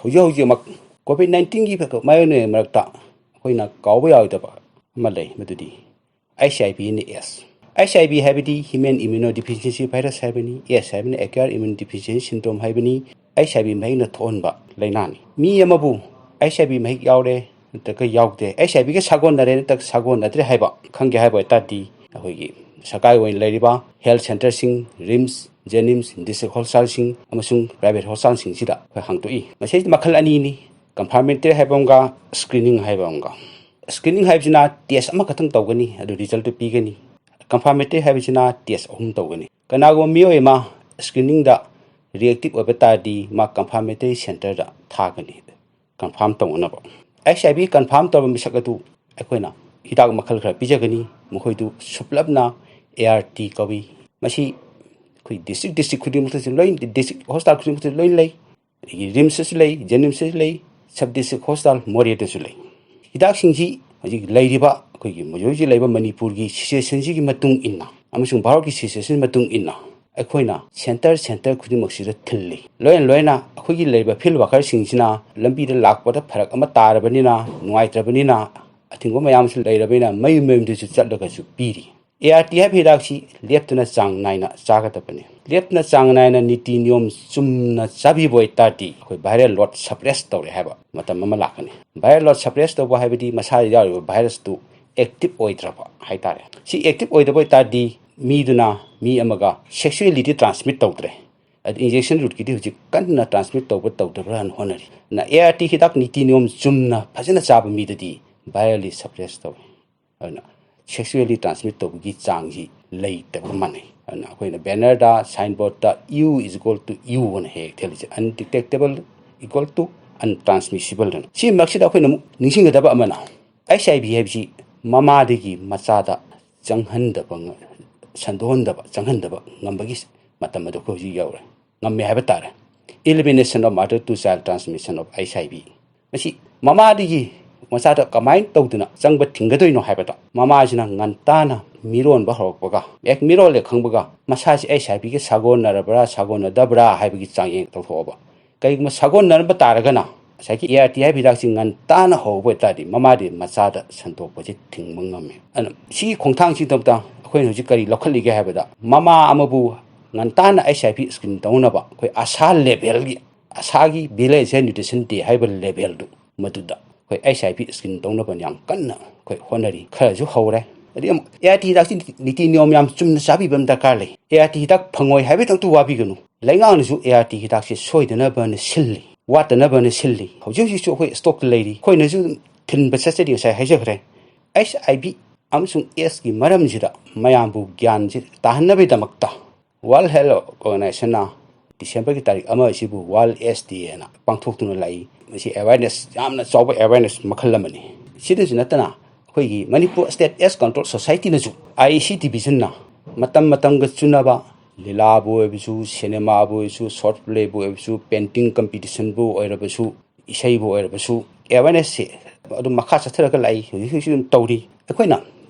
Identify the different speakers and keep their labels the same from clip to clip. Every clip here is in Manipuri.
Speaker 1: ꯍꯧꯖꯤꯛꯃꯛ COVID-19ꯒꯤ ꯃꯥꯌꯣꯛꯅꯔꯤꯉꯩ ꯃꯔꯛꯇ ꯑꯩꯈꯣꯏꯅ ꯀꯥꯎꯕ ꯌꯥꯔꯣꯏꯗꯕ ꯑꯃ ꯂꯩ, ꯃꯗꯨꯗꯤ HIV/AIDS. HIV ꯍꯥꯏꯕꯗꯤ Human Immunodeficiency Virus ꯍꯥꯏꯕꯅꯤ, AIDS ꯍꯥꯏꯕꯅꯤ Acquired Immunodeficiency Syndrome ꯍꯥꯏꯕꯅꯤ. HIV ꯃꯍꯤꯛꯅ ꯊꯣꯛꯍꯟꯕ ꯂꯩꯅꯥꯅꯤ. ꯃꯤ ꯑꯃꯕꯨ HIV ꯃꯍꯤꯛ ꯌꯥꯎꯔꯦ ꯅꯠꯇ꯭ꯔꯒ ꯌꯥꯎꯗꯦ, HIV ꯒ ꯁꯥꯒꯣꯟꯅꯔꯦ ꯅꯠꯇ꯭ꯔꯒ ꯁꯥꯒꯣꯟꯅꯗ꯭ꯔꯦ ꯍꯥꯏꯕ ꯈꯪꯒꯦ ꯍꯥꯏꯕ ꯑꯣꯏꯇꯥꯔꯗꯤ ꯑꯩꯈꯣꯏꯒꯤ ꯁꯔꯀꯥꯔꯒꯤ ꯑꯣꯏꯅ ꯂꯩꯔꯤꯕ ꯍꯦꯜꯊ ꯁꯦꯟꯇꯔꯁꯤꯡ, ꯔꯤꯝꯁ, ꯖꯦꯅꯤꯝꯁ, ꯗꯤꯁꯇ꯭ꯔꯤꯛ ꯍꯣꯁꯄꯤꯇꯥꯜꯁꯤꯡ ꯑꯃꯁꯨꯡ ꯄ꯭ꯔꯥꯏꯚꯦꯠ ꯍꯣꯁꯄꯤꯇꯥꯜꯁꯤꯡꯁꯤꯗ ꯑꯩꯈꯣꯏ ꯍꯥꯡꯗꯣꯛꯏ. ꯃꯁꯤꯗ ꯃꯈꯜ ꯑꯅꯤꯅꯤ, ꯀꯟꯐꯥꯔꯃꯦꯇꯔꯤ ꯍꯥꯏꯕ ꯑꯃꯒ ꯁ꯭ꯀ꯭ꯔꯤꯅꯤꯡ ꯍꯥꯏꯕ ꯑꯃꯒ. ꯁ꯭ꯀ꯭ꯔꯤꯅꯤꯡ ꯍꯥꯏꯕꯁꯤꯅ ꯇꯦꯁ ꯑꯃꯈꯛꯇꯪ ꯇꯧꯒꯅꯤ, ꯑꯗꯨ ꯔꯤꯖꯜꯇꯨ ꯄꯤꯒꯅꯤ. ꯀꯟꯐꯥꯔꯃꯦꯇꯔꯤ ꯍꯥꯏꯕꯁꯤꯅ ꯇꯦꯁ 3 ꯇꯧꯒꯅꯤ. ꯀꯅꯥꯒꯨꯝꯕ ꯃꯤꯑꯣꯏ ꯑꯃ ꯁ꯭ꯀ꯭ꯔꯤꯅꯤꯡꯗ ꯔꯤꯑꯦꯛꯇꯤꯚ ꯑꯣꯏꯕ ꯇꯥꯔꯗꯤ ꯃꯥ ꯀꯟꯐꯥꯔꯃꯦꯇꯔꯤ ꯁꯦꯟꯇꯔꯗ ꯊꯥꯒꯅꯤ ꯀꯟꯐꯥꯔꯝ ꯇꯧꯅꯅꯕ. HIV ꯀꯟꯐꯥꯔꯝ ꯇꯧꯔꯕ ꯃꯤꯁꯛ ꯑꯗꯨ ꯑꯩꯈꯣꯏꯅ ꯍꯤꯗꯥꯛ ꯃꯈꯜ ꯈꯔ ꯄꯤꯖꯒꯅꯤ. ꯃꯈꯣꯏꯗꯨ ꯁꯨꯞꯂꯞꯅ ART ꯀꯧꯏ. ꯃꯁꯤ ꯑꯩꯈꯣꯏ ꯗꯤꯁꯇ꯭ꯔꯤꯛ ꯈꯨꯗꯤꯡꯃꯛꯇꯁꯨ ꯂꯣꯏ, ꯗꯤꯁꯇ꯭ꯔꯤꯛ ꯍꯣꯁꯄꯤꯇꯥꯜ ꯈꯨꯗꯤꯡꯃꯛꯇꯁꯨ ꯂꯣꯏ ꯂꯩ. ꯔꯤꯝꯁꯇꯁꯨ ꯂꯩ, ꯖꯦꯅꯤꯝꯁꯇꯁꯨ ꯂꯩ, ꯁꯕ ꯗꯤꯁꯇ꯭ꯔꯤꯛ ꯍꯣꯁꯄꯤꯇꯥꯜ ꯃꯣꯔꯦꯗꯁꯨ ꯂꯩ. ꯍꯤꯗꯥꯛꯁꯤꯡꯁꯤ ꯍꯧꯖꯤꯛ ꯂꯩꯔꯤꯕ ꯑꯩꯈꯣꯏꯒꯤ ꯍꯧꯖꯤꯛ ꯂꯩꯕ ꯃꯅꯤꯄꯨꯔꯒꯤ ꯁꯤꯆꯨꯋꯦꯁꯟꯁꯤꯒꯤ ꯃꯇꯨꯡ ꯏꯟꯅ ꯑꯃꯁꯨꯡ ꯚꯥꯔꯠꯀꯤ ꯁꯤꯆꯨꯋꯦꯁꯟꯒꯤ ꯃꯇꯨꯡ ꯏꯟꯅ ꯑꯩꯈꯣꯏꯅ ꯁꯦꯟꯇꯔ ꯈꯨꯗꯤꯡꯃꯛꯁꯤꯗ ꯊꯤꯜꯂꯤ. ꯂꯣꯏꯅ ꯑꯩꯈꯣꯏꯒꯤ ꯂꯩꯔꯤꯕ ꯐꯤꯜ ꯋꯥꯔꯀꯔꯁꯤꯡꯁꯤꯅ ꯂꯝꯕꯤꯗ ꯂꯥꯛꯄꯗ ꯐꯔꯛ ꯑꯃ ꯇꯥꯔꯕꯅꯤꯅ, ꯅꯨꯡꯉꯥꯏꯇ꯭ꯔꯕꯅꯤꯅ, ꯑꯊꯤꯡꯕ ꯃꯌꯥꯝꯁꯨ ꯂꯩꯔꯕꯅꯤ나 ꯃꯌꯨꯝꯗꯁꯨ ꯆꯠꯂꯒꯁꯨ ꯄꯤꯔꯤ. ART ꯍꯥꯏꯕ ꯍꯤꯗꯥꯛꯁꯤ ꯂꯦꯞꯇꯅ ꯆꯥꯡ ꯅꯥꯏꯅ ꯆꯥꯒꯗꯕꯅꯤ. ꯂꯦꯞꯇꯅ ꯆꯥꯡ ꯅꯥꯏꯅ ꯅꯤꯇꯤ ꯅꯤꯌꯣꯝ ꯆꯨꯝꯅ ꯆꯥꯕꯤꯕ ꯑꯣꯏꯇꯥꯔꯗꯤ ꯑꯩꯈꯣꯏ ꯚꯥꯏꯔꯦꯜ ꯂꯣꯗ ꯁꯄ꯭ꯔꯦꯁ ꯇꯧꯔꯦ ꯍꯥꯏꯕ ꯃꯇꯝ ꯑꯃ ꯂꯥꯛꯀꯅꯤ. ꯚꯥꯏꯔꯦꯜ ꯂꯣꯗ ꯁꯄ꯭ꯔꯦꯁ ꯇꯧꯕ ꯍꯥꯏꯕꯗꯤ ꯃꯁꯥꯗ ꯌꯥꯎꯔꯤꯕ ꯚꯥꯏꯔꯁꯇꯨ ꯑꯦꯛꯇꯤꯚ ꯑꯣꯏꯗ꯭ꯔꯕ ꯍꯥꯏꯇꯥꯔꯦ. ꯁꯤ ꯑꯦꯛꯇꯤꯚ ꯑꯣꯏꯗꯕ ꯑꯣꯏꯇꯥꯔꯗꯤ ꯃꯤꯗꯨꯅ ꯃꯤ ꯑꯃꯒ ꯁꯦꯛꯁꯨꯋꯦꯂꯤꯗꯤ ꯇ꯭ꯔꯥꯟꯁꯃꯤꯠ ꯇꯧꯗ꯭ꯔꯦ. ꯑꯗꯨ ꯏꯟꯖꯦꯛꯁꯟ ꯔꯨꯠꯀꯤꯗꯤ ꯍꯧꯖꯤꯛ ꯀꯟꯅ ꯇ꯭ꯔꯥꯟꯁꯃꯤꯠ ꯇꯧꯗꯕ꯭ꯔꯥꯅ ꯍꯣꯠꯅꯔꯤ. ART ꯍꯤꯗꯥꯛ ꯅꯤꯇꯤ ꯅꯤꯌꯣꯝ ꯆꯨꯝꯅ ꯐꯖꯅ ꯆꯥꯕ ꯃꯤꯗꯗꯤ ꯚꯥꯏꯔꯦꯜꯂꯤ ꯁꯄ꯭ꯔꯦꯁ ꯇꯧꯏ. ꯑꯗꯨꯅ ꯁꯦꯛꯁꯨꯋꯦꯂꯤ ꯇ꯭ꯔꯥꯟꯁꯃꯤꯠ ꯇꯧꯕꯒꯤ ꯆꯥꯡꯁꯤ ꯂꯩꯇꯕ ꯃꯥꯟꯅꯩ. ꯑꯗꯨꯅ ꯑꯩꯈꯣꯏꯅ ꯕꯦꯅꯔꯗ, ꯁꯥꯏꯟꯕꯣꯔꯗꯇ U ꯑꯅ ꯍꯦꯛ ꯊꯦꯠꯂꯤꯁꯦ, ꯑꯟꯗꯤꯇꯦꯛꯇꯦꯕꯜ ꯏꯀ꯭ꯋꯦꯜ ꯇꯨ ꯑꯟꯇ꯭ꯔꯥꯟꯁꯃꯤꯁꯤꯕꯜ ꯑꯅ. ꯁꯤ ꯃꯔꯛꯁꯤꯗ ꯑꯩꯈꯣꯏꯅ ꯑꯃꯨꯛ ꯅꯤꯡꯁꯤꯡꯒꯗꯕ ꯑꯃꯅ HIV ꯍꯥꯏꯕꯁꯤ ꯃꯃꯥꯗꯒꯤ ꯃꯆꯥꯗ ꯆꯪꯍꯟꯗꯕ ꯉꯝꯕꯒꯤ ꯃꯇꯝ ꯑꯗꯨ ꯑꯩꯈꯣꯏ ꯍꯧꯖꯤꯛ ꯌꯧꯔꯦ. ꯉꯝꯃꯦ ꯍꯥꯏꯕ ꯇꯥꯔꯦ. Elimination of mother to child transmission of HIV. ꯃꯁꯤ ꯃꯃꯥꯗꯒꯤ ꯃꯆꯥꯗ ꯀꯃꯥꯏꯅ ꯇꯧꯗꯅ ꯆꯪꯕ ꯊꯤꯡꯒꯗꯣꯏꯅꯣ ꯍꯥꯏꯕꯗ ꯃꯃꯥꯁꯤꯅ ꯉꯟꯇꯥꯅ ꯃꯤꯔꯣꯟꯕ ꯍꯧꯔꯛꯄꯒ, ꯃꯤꯔꯣꯜꯂꯦ ꯈꯪꯕꯒ ꯃꯁꯥꯁꯤ HIV ꯁꯥꯒꯣꯟꯅꯔꯕ꯭ꯔꯥ ꯁꯥꯒꯣꯟꯅꯗꯕ꯭ꯔꯥ ꯍꯥꯏꯕꯒꯤ ꯆꯥꯡꯌꯦꯡ ꯇꯧꯊꯣꯛꯑꯕ. ꯀꯩꯒꯨꯝꯕ ꯁꯥꯒꯣꯟꯅꯔꯕ ꯇꯥꯔꯒꯅ ꯉꯁꯥꯏꯒꯤ ART ꯍꯥꯏꯕ ꯍꯤꯗꯥꯛꯁꯤ ꯉꯟꯇꯥꯅ ꯍꯧꯕ ꯑꯣꯏꯇꯥꯔꯗꯤ ꯃꯃꯥꯗꯤ ꯃꯆꯥꯗ ꯁꯟꯗꯣꯛꯄꯁꯤ ꯊꯤꯡꯕ ꯉꯝꯃꯤ. ꯑꯗꯨꯅ ꯁꯤꯒꯤ ꯈꯣꯡꯊꯥꯡꯁꯤꯗ ꯑꯩꯈꯣꯏꯅ ꯍꯧꯖꯤꯛ ꯀꯔꯤ ꯂꯧꯈꯠꯂꯤꯒꯦ ꯍꯥꯏꯕꯗ ꯃꯃꯥ ꯑꯃꯕꯨ ꯉꯟꯇꯥꯅ HIV ꯁ꯭ꯀ꯭ꯔꯤꯟ ꯇꯧꯅꯕ ꯑꯩꯈꯣই ꯑꯁꯥꯒꯤ ꯚꯤꯂꯦꯖ ꯅ꯭ꯌꯨꯇ꯭ꯔꯤꯁꯟ ꯗꯦ ꯍꯥꯏꯕ ꯂꯦꯚꯦꯜꯗꯨ ꯃꯗꯨꯗ ꯑꯩꯈꯣই HIV ꯁ꯭ꯀ꯭ꯔꯤꯟ ꯇꯧꯅꯕ ꯌꯥꯝ ꯀꯟꯅ ꯑꯩꯈꯣই ꯍꯣꯠꯅꯔꯤ. ꯈꯔꯁꯨ ꯍꯧꯔꯦ. ꯑꯗꯩ ꯑꯃꯨꯛ ART ꯍꯤꯗꯥꯛꯁꯤ ꯅꯤꯇꯤ ꯅꯤꯌꯣꯝ ꯌꯥꯝ ꯆꯨꯝꯅ ꯆꯥꯕꯤꯕ ꯑꯃ ꯗꯔꯀꯥꯔ ꯂꯩ. ART ꯍꯤꯗꯥꯛ ꯐꯪꯉꯣꯏ ꯍꯥꯏꯕꯇꯪꯇ ꯋꯥꯕꯤꯒꯅꯨ. ꯂꯩꯉꯥꯛꯅꯁꯨ ART ꯍꯤꯗꯥꯛꯁꯤ ꯁꯣꯏꯗꯅꯕꯅ ꯁꯤꯜꯂꯤ, ꯋꯥꯠꯇꯅꯕꯅ ꯁꯤꯜꯂꯤ. ꯍꯧꯖꯤꯛꯁꯨ ꯑꯩꯈꯣꯏ ꯁ꯭ꯇꯣꯛꯇ ꯂꯩꯔꯤ. ꯑꯩꯈꯣꯏꯅꯁꯨ ꯊꯤꯟꯕ ꯆꯠꯆꯔꯤ. ꯉꯁꯥꯏ ꯍꯥꯏꯖꯈ꯭ꯔꯦ. HIV ꯑꯃꯁꯨꯡ AIDSꯀꯤ ꯃꯔꯝꯁꯤꯗ ꯃꯌꯥꯝꯕꯨ ꯒ꯭ꯌꯥꯟꯁꯤ ꯇꯥꯍꯟꯅꯕꯒꯤꯗꯃꯛꯇ ꯋꯥꯔꯜꯗ ꯍꯦꯜꯊ ꯑꯣꯔꯒꯅꯥꯏꯖꯦꯁꯟꯅ ꯗꯤꯁꯦꯝꯕꯔꯒꯤ ꯇꯥꯔꯤꯛ 1 ꯑꯁꯤꯕꯨ ꯋꯥꯔꯜꯗ AIDS ꯗꯦ ꯍꯥꯏꯅ ꯄꯥꯡꯊꯣꯛꯇꯨꯅ ꯂꯥꯛꯏ. ꯃꯁꯤ ꯑꯦꯋꯥꯔꯅꯦꯁ, ꯌꯥꯝꯅ ꯆꯥꯎꯕ ꯑꯦꯋꯥꯔꯅꯦꯁ ꯃꯈꯜ ꯑꯃꯅꯤ. ꯁꯤꯗꯁꯨ ꯅꯠꯇꯅ ꯑꯩꯈꯣꯏꯒꯤ ꯃꯅꯤꯄꯨꯔ ꯁ꯭ꯇꯦꯠ AIDS ꯀꯟꯇ꯭ꯔꯣꯜ ꯁꯣꯁꯥꯏꯇꯤꯅꯁꯨ IEC ꯗꯤꯕꯤꯖꯟꯅ ꯃꯇꯝꯒ ꯆꯨꯅꯕ ꯂꯤꯂꯥꯕꯨ ꯑꯣꯏꯔꯕꯁꯨ, ꯁꯤꯅꯦꯃꯥꯕꯨ ꯑꯣꯏꯔꯕꯁꯨ, ꯁꯣꯔꯠ ꯄ꯭ꯂꯦꯕꯨ ꯑꯣꯏꯔꯕꯁꯨ, ꯄꯦꯟꯇꯤꯡ ꯀꯝꯄꯤꯇꯤꯁꯟꯕꯨ ꯑꯣꯏꯔꯕꯁꯨ, ꯏꯁꯩꯕꯨ ꯑꯣꯏꯔꯕꯁꯨ ꯑꯦꯋꯥꯔꯅꯦꯁꯁꯦ ꯑꯗꯨꯝ ꯃꯈꯥ ꯆꯠꯊꯔꯒ ꯂꯥꯛꯏ. ꯍꯧꯖꯤꯛꯁꯨ ꯑꯗꯨꯝ ꯇꯧꯔꯤ. ꯑꯩꯈꯣꯏꯅ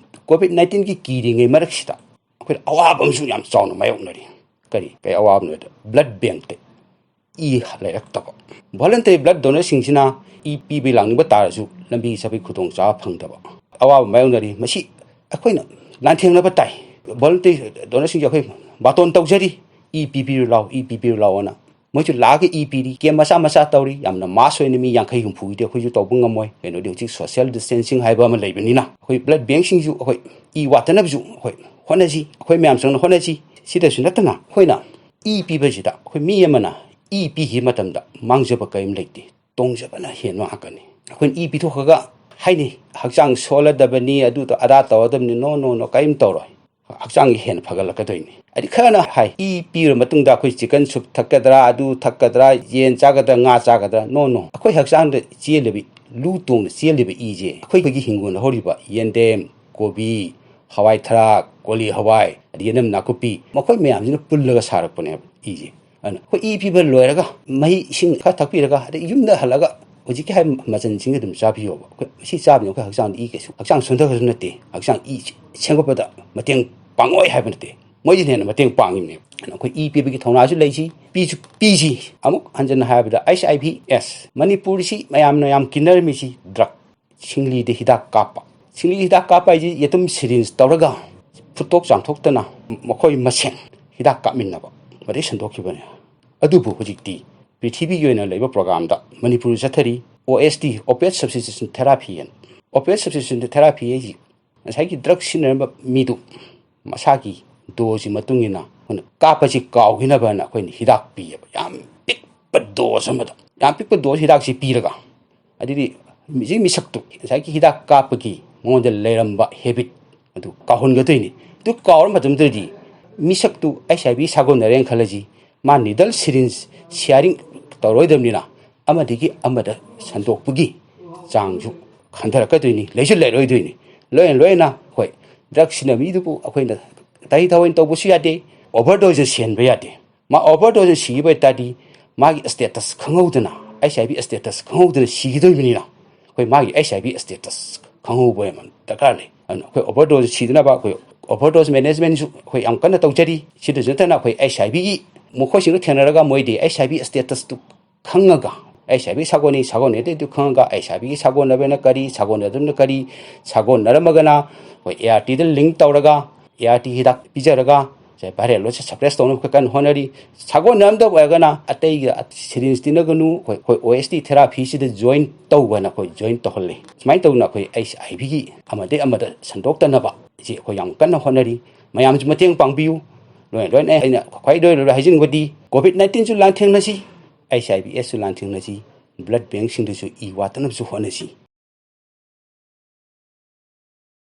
Speaker 1: COVID-19ꯒꯤ ꯀꯤꯔꯤꯉꯩ ꯃꯔꯛꯁꯤꯗ ꯑꯩꯈꯣꯏꯅ ꯑꯋꯥꯕ ꯑꯃꯁꯨ ꯌꯥꯝ ꯆꯥꯎꯅ ꯃꯥꯌꯣꯛꯅꯔꯤ. ꯀꯩ ꯑꯋꯥꯕꯅꯣ ꯍꯥꯏꯕꯗ ꯕ꯭ꯂꯗ ꯕꯦꯡꯛꯇ ꯂꯩꯔꯛꯇꯕ. ꯚꯣꯂꯟꯇꯔꯤ ꯕ꯭ꯂꯗ ꯗꯣꯅꯔꯁꯤꯡꯁꯤꯅ ꯄꯤꯕ ꯂꯥꯛꯅꯤꯡꯕ ꯇꯥꯔꯁꯨ ꯂꯝꯕꯤ ꯆꯠꯄꯒꯤ ꯈꯨꯗꯣꯡꯆꯥꯕ ꯐꯪꯗꯕ ꯑꯋꯥꯕ ꯃꯥꯌꯣꯛꯅꯔꯤ. ꯃꯁꯤ ꯑꯩꯈꯣꯏꯅ ꯂꯥꯟꯊꯦꯡꯅꯕ ꯇꯥꯏ. ꯚꯣꯂꯟꯇꯔꯤ ꯗꯣꯅꯔꯁꯤꯡꯁꯦ ꯑꯩꯈꯣꯏ ꯕꯥꯇꯣꯟ ꯇꯧꯖꯔꯤ. ꯄꯤꯕꯤꯔꯨ ꯂꯥꯎꯑꯣꯅ. ꯃꯣꯏꯁꯨ ꯂꯥꯛꯑꯒ ꯄꯤꯔꯤ. ꯀꯦꯝ ꯃꯆꯥ ꯇꯧꯔꯤ. ꯌꯥꯝꯅ ꯃꯥꯁ ꯑꯣꯏꯅ ꯃꯤ 50-60ꯒꯤꯗꯤ ꯑꯩꯈꯣꯏꯁꯨ ꯇꯧꯕ ꯉꯝꯃꯣꯏ. ꯀꯩꯅꯣꯗꯤ ꯍꯧꯖꯤꯛ ꯁꯣꯁꯤꯌꯦꯜ ꯗꯤꯁꯇꯦꯟꯁꯤꯡ ꯍꯥꯏꯕ ꯑꯃ ꯂꯩꯕꯅꯤꯅ ꯑꯩꯈꯣꯏ ꯕ꯭ꯂꯗ ꯕꯦꯡꯛꯁꯤꯡꯁꯨ ꯑꯩꯈꯣꯏ ꯋꯥꯠꯇꯅꯕꯁꯨ ꯑꯩꯈꯣꯏ ꯍꯣꯠꯅꯁꯤ. ꯑꯩꯈꯣꯏ ꯃꯌꯥꯝ ꯆꯪꯅ ꯍꯣꯠꯅꯁꯤ. ꯁꯤꯗꯁꯨ ꯅꯠꯇꯅ ꯑꯩꯈꯣꯏꯅ ꯄꯤꯕꯁꯤꯗ ꯑꯩꯈꯣꯏ ꯃꯤ ꯑꯃꯅ ꯄꯤꯈꯤꯕ ꯃꯇꯝꯗ ꯃꯥꯡꯖꯕ ꯀꯔꯤꯝ ꯂꯩꯇꯦ. ꯇꯣꯡꯖꯕꯅ ꯍꯦꯟꯕ ꯉꯥꯛꯇꯅꯤ. ꯑꯩꯈꯣꯏꯅ ꯄꯤꯊꯣꯛꯈ꯭ꯔꯒ ꯍꯥꯏꯅꯩ ꯍꯛꯆꯥꯡ ꯁꯣꯜꯂꯗꯕꯅꯤ, ꯑꯗꯨꯗꯣ ꯑꯗꯥ ꯇꯧꯔꯗꯕꯅꯤ. ꯅꯣ ꯀꯔꯤꯝ ꯇꯧꯔꯣꯏ. ꯍꯛꯆꯥꯡꯒꯤ ꯍꯦꯟꯅ ꯐꯒꯠꯂꯛꯀꯗꯣꯏꯅꯤ. ꯍꯥꯏꯗꯤ ꯈꯔꯅ ꯍꯥꯏ ꯄꯤꯔꯕ ꯃꯇꯨꯡꯗ ꯑꯩꯈꯣꯏ ꯆꯤꯀꯟ ꯁꯨꯞ ꯊꯛꯀꯗ꯭ꯔꯥ, ꯑꯗꯨ ꯊꯛꯀꯗ꯭ꯔꯥ, ꯌꯦꯟ ꯆꯥꯒꯗ꯭ꯔꯥ, ꯉꯥ ꯆꯥꯒꯗ꯭ꯔꯥ. ꯅꯣ ꯑꯩꯈꯣꯏ ꯍꯛꯆꯥꯡꯗ ꯆꯦꯜꯂꯤꯕ ꯂꯨ ꯇꯣꯡꯅ ꯆꯦꯜꯂꯤꯕ ꯏꯁꯦ ꯑꯩꯈꯣꯏꯒꯤ ꯍꯤꯡꯒꯣꯜꯗ ꯍꯧꯔꯤꯕ ꯌꯦꯟꯗꯦꯝ, ꯀꯣꯕꯤ, ꯍꯋꯥꯏ ꯊꯔꯥꯛ, ꯀꯣꯂꯤ ꯍꯋꯥꯏ, ꯌꯦꯅꯝ ꯅꯥꯀꯨꯞꯄꯤ, ꯃꯈꯣꯏ ꯃꯌꯥꯝꯁꯤꯅ ꯄꯨꯜꯂꯒ ꯁꯥꯔꯛꯄꯅꯦꯕ ꯏꯁꯦ. ꯑꯗꯨꯅ ꯑꯩꯈꯣꯏ ꯄꯤꯕ ꯂꯣꯏꯔꯒ ꯃꯍꯤ ꯏꯁꯤꯡ ꯈꯔ ꯊꯛꯄꯤꯔꯒ ꯑꯗꯩ ꯌꯨꯝꯗ ꯍꯜꯂꯒ ꯍꯧꯖꯤꯛꯀꯤ ꯍꯥꯏꯕ ꯃꯆꯜꯁꯤꯡ ꯑꯗꯨꯝ ꯆꯥꯕꯤꯌꯣꯕ. ꯑꯩꯈꯣꯏ ꯁꯤ ꯆꯥꯕꯅꯤ ꯑꯩꯈꯣꯏ ꯍꯛꯆꯥꯡ ꯀꯩꯁꯨ ꯍꯛꯆꯥꯡ ꯁꯣꯟꯊꯕꯁꯨ ꯅꯠꯇꯦ. ꯍꯛꯆꯥꯡ ꯁꯦꯝꯒꯠꯄꯗ ꯃꯇꯦꯡ ꯄꯥꯡꯉꯣꯏ ꯍꯥꯏꯕ ꯅꯠꯇꯦ. ꯃꯣꯏꯁꯤꯅ ꯍꯦꯟꯅ ꯃꯇꯦꯡ ꯄꯥꯡꯉꯤꯕꯅꯦꯕ ꯑꯩꯈꯣꯏ ꯏ ꯄꯤꯕꯒꯤ ꯊꯧꯅꯥꯁꯨ ꯂꯩꯁꯤ ꯄꯤꯁꯤ ꯑꯃꯨꯛ ꯍꯟꯖꯟꯅ ꯍꯥꯏꯕꯗ HIV/AIDS ꯃꯅꯤꯄꯨꯔꯁꯤ ꯃꯌꯥꯝꯅ ꯌꯥꯝ ꯀꯤꯟꯅꯔꯝꯃꯤꯁꯤ ꯗ꯭ꯔꯒ ꯁꯤꯡꯂꯤꯗ ꯍꯤꯗꯥꯛ ꯀꯥꯞꯄ ꯁꯤꯡꯂꯤ ꯍꯤꯗꯥꯛ ꯀꯥꯞꯄ ꯍꯥꯏꯁꯤ ꯌꯦꯇꯨꯝ ꯁꯤꯔꯤꯟꯁ ꯇꯧꯔꯒ ꯐꯨꯠꯇꯣꯛ ꯆꯥꯝꯊꯣꯛꯇꯅ ꯃꯈꯣꯏ ꯃꯁꯦꯟ ꯍꯤꯗꯥꯛ ꯀꯥꯞꯃꯤꯟꯅꯕ ꯃꯗꯩ ꯁꯟꯗꯣꯛꯈꯤꯕꯅꯤ ꯑꯗꯨꯕꯨ ꯍꯧꯖꯤꯛꯇꯤ ꯄ꯭ꯔꯤꯊꯤꯕꯤꯒꯤ ꯑꯣꯏꯅ ꯂꯩꯕ ꯄ꯭ꯔꯣꯒ꯭ꯔꯥꯝꯗ ꯃꯅꯤꯄꯨꯔ ꯆꯠꯊꯔꯤ OST ꯑꯣꯄꯤꯌꯦꯠ ꯁꯕꯁꯇꯤꯇ꯭ꯌꯨꯁꯟ ꯊꯦꯔꯥꯄꯤ ꯍꯥꯏꯅ ꯑꯣꯄꯤꯌꯦꯠ ꯁꯕꯁꯇꯤꯇ꯭ꯌꯨꯁꯟ ꯊꯦꯔꯥꯄꯤ ꯍꯥꯏꯁꯤ ꯉꯁꯥꯏꯒꯤ ꯗ꯭ꯔꯒ ꯁꯤꯖꯤꯟꯅꯔꯝꯕ ꯃꯤꯗꯨ ꯃꯁꯥꯒꯤ ꯗꯣꯁꯤ ꯃꯇꯨꯡ ꯏꯟꯅ ꯑꯩꯈꯣꯏꯅ ꯀꯥꯞꯄꯁꯤ ꯀꯥꯎꯈꯤꯅꯕꯅ ꯑꯩꯈꯣꯏꯅ ꯍꯤꯗꯥꯛ ꯄꯤꯌꯦꯕ ꯌꯥꯝ ꯄꯤꯛꯄ ꯗꯣꯁ ꯑꯃꯗ ꯌꯥꯝ ꯄꯤꯛꯄ ꯗꯣꯁ ꯍꯤꯗꯥꯛꯁꯤ ꯄꯤꯔꯒ ꯑꯗꯨꯗꯤ ꯍꯧꯖꯤꯛ ꯃꯤꯁꯛꯇꯨ ꯉꯁꯥꯏꯒꯤ ꯍꯤꯗꯥꯛ ꯀꯥꯞꯄꯒꯤ ꯃꯉꯣꯟꯗ ꯂꯩꯔꯝꯕ ꯍꯦꯕꯤꯠ ꯑꯗꯨ ꯀꯥꯎꯍꯟꯒꯗꯣꯏꯅꯤ ꯑꯗꯨ ꯀꯥꯎꯔ ꯃꯇꯝꯗꯗꯤ ꯃꯤꯁꯛꯇꯨ HIV ꯁꯥꯒꯣꯟꯅꯔꯦꯅ ꯈꯜꯂꯁꯤ ꯃꯥ ꯅꯤꯗꯜ ꯁꯤꯔꯤꯟꯁ ꯁꯤꯌꯥꯔꯤꯡ ꯇꯧꯔꯣꯏꯗꯕꯅꯤꯅ ꯑꯃꯗꯒꯤ ꯑꯃꯗ ꯁꯟꯗꯣꯛꯄꯒꯤ ꯆꯥꯡꯁꯨ ꯈꯟꯊꯔꯛꯀꯗꯣꯏꯅꯤ ꯂꯩꯁꯨ ꯂꯩꯔꯣꯏꯗꯣꯏꯅꯤ ꯂꯣꯏꯅ ꯑꯩꯈꯣꯏ ꯗ꯭ꯔꯒ ꯁꯤꯖꯤꯟꯅꯕꯤꯗꯨꯕꯨ ꯑꯩꯈꯣꯏꯅ ꯇꯍꯩ ꯇꯍꯩꯅ ꯇꯧꯕꯁꯨ ꯌꯥꯗꯦ ꯑꯣꯚꯔꯗꯣꯁ ꯁꯤꯍꯟꯕ ꯌꯥꯗꯦ ꯃꯥ ꯑꯣꯚꯔꯗꯣꯁ ꯁꯤꯈꯤꯕ ꯑꯣꯏꯇꯥꯔꯗꯤ ꯃꯥꯒꯤ ꯁ꯭ꯇꯦꯇꯁ ꯈꯪꯍꯧꯗꯅ HIV ꯁ꯭ꯇꯦꯇꯁ ꯈꯪꯍꯧꯗꯅ ꯁꯤꯈꯤꯗꯣꯏꯕꯅꯤꯅ ꯑꯩꯈꯣꯏ ꯃꯥꯒꯤ HIV ꯁ꯭ꯇꯦꯇꯁ ꯈꯪꯍꯧꯕ ꯑꯃ ꯗꯔꯀꯥꯔ ꯂꯩ ꯑꯗꯨꯅ ꯑꯩꯈꯣꯏ ꯑꯣꯚꯔꯗꯣꯁ ꯁꯤꯗꯅꯕ ꯑꯩꯈꯣꯏ ꯑꯣꯚꯔꯗꯣꯁ ꯃꯦꯅꯦꯖꯃꯦꯟꯁꯨ ꯑꯩꯈꯣꯏ ꯌꯥꯝ ꯀꯟꯅ ꯇꯧꯖꯔꯤ ꯁꯤꯗꯁꯨ ꯅꯠꯇꯅ ꯑꯩꯈꯣꯏ HIVꯒꯤ ꯃꯈꯣꯏꯁꯤꯡꯗꯨ ꯊꯦꯡꯅꯔꯒ ꯃꯣꯏꯗꯤ HIV ꯁ꯭ꯇꯦꯇꯁꯇꯨ ꯈꯪꯉꯒ HIV ꯁꯥꯒꯣꯟꯅꯗꯦꯗꯨ ꯈꯪꯉꯒ HIVꯒꯤ ꯁꯥꯒꯣꯟꯅꯕꯅ ꯀꯔꯤ ꯁꯥꯒꯣꯟꯅꯗꯕꯅ ꯀꯔꯤ ꯁꯥꯒꯣꯟꯅꯔꯝꯃꯒꯅ ꯑꯩꯈꯣꯏ ARTꯗ ꯂꯤꯡꯛ ꯇꯧꯔꯒ ART ꯍꯤꯗꯥꯛ ꯄꯤꯖꯔꯒ ꯚꯥꯏꯔꯦꯜ ꯂꯣꯗꯁꯦ ꯁꯄ꯭ꯔꯦꯁ ꯇꯧꯅꯕ ꯀꯟꯅ ꯍꯣꯠꯅꯔꯤ ꯁꯥꯒꯣꯟꯅꯔꯝꯗꯕ ꯑꯣꯏꯔꯒꯅ ꯑꯇꯩꯒ ꯁꯤꯔꯤꯟꯁ ꯇꯤꯟꯅꯒꯅꯨ ꯑꯩꯈꯣꯏ OST ꯊꯦꯔꯥꯄꯤꯁꯤꯗ ꯖꯣꯏꯟ ꯇꯧꯕꯅ ꯑꯩꯈꯣꯏ ꯖꯣꯏꯟ ꯇꯧꯍꯜꯂꯤ ꯁꯨꯃꯥꯏꯅ ꯇꯧꯗꯅ ꯑꯩꯈꯣꯏ HIVꯒꯤ ꯑꯃꯗꯒꯤ ꯑꯃꯗ ꯁꯟꯗꯣꯛꯇꯅꯕ ꯁꯤ ꯑꯩꯈꯣꯏ ꯌꯥꯝ ꯀꯟꯅ ꯍꯣꯠꯅꯔꯤ ꯃꯌꯥꯝꯁꯨ ꯃꯇꯦꯡ ꯄꯥꯡꯕꯤꯌꯨ ꯂꯣꯏꯅ ꯑꯩꯅ ꯈ꯭ꯋꯥꯏ ꯂꯣꯏꯅ ꯍꯥꯏꯖꯅꯤꯡꯕꯗꯤ COVID-19ꯁꯨ ꯂꯥꯟꯊꯦꯡꯅꯁꯤ HIV/AIDS ꯁꯨ ꯂꯥꯟꯊꯦꯡꯅꯁꯤ ꯕ꯭ꯂꯗ ꯕꯦꯡꯁꯤꯡꯗꯁꯨ ꯏ ꯋꯥꯠꯇꯅꯕꯁꯨ ꯍꯣꯠꯅꯁꯤ